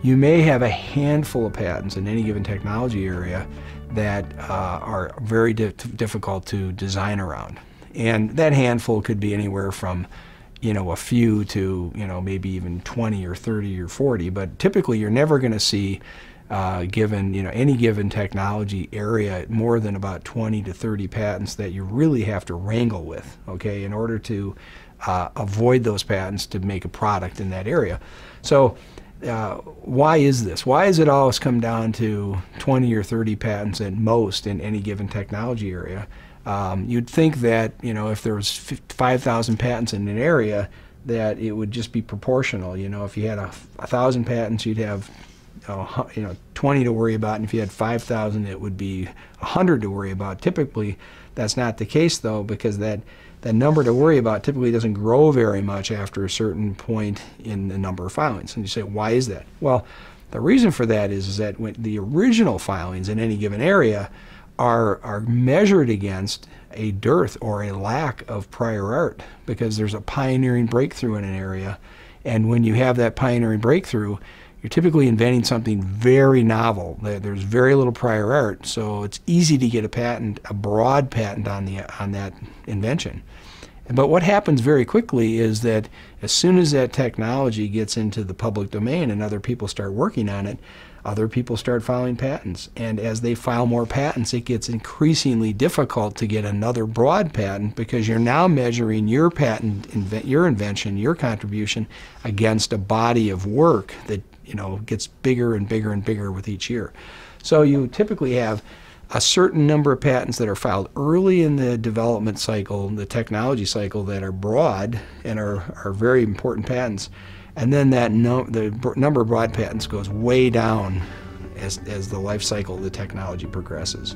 you may have a handful of patents in any given technology area that are very difficult to design around. And that handful could be anywhere from, a few to, maybe even 20 or 30 or 40. But typically you're never going to see, given, any given technology area, more than about 20 to 30 patents that you really have to wrangle with, okay, in order to avoid those patents to make a product in that area. So why is this? Why does it always come down to 20 or 30 patents at most in any given technology area? You'd think that, if there was 5,000 patents in an area, that it would just be proportional. If you had 1,000 patents, you'd have 20 to worry about, and if you had 5,000, it would be 100 to worry about. Typically, that's not the case, though, because that number to worry about typically doesn't grow very much after a certain point in the number of filings. And you say, why is that? Well, the reason for that is that when the original filings in any given area are measured against a dearth or a lack of prior art, because there's a pioneering breakthrough in an area. And when you have that pioneering breakthrough, you're typically inventing something very novel. There's very little prior art, so it's easy to get a patent, a broad patent on that invention. But what happens very quickly is that as soon as that technology gets into the public domain and other people start working on it, other people start filing patents. And as they file more patents, it gets increasingly difficult to get another broad patent, because you're now measuring your patent, your invention, your contribution against a body of work that gets bigger and bigger and bigger with each year. So you typically have a certain number of patents that are filed early in the development cycle, the technology cycle, that are broad and are very important patents. And then the number of broad patents goes way down as the life cycle of the technology progresses.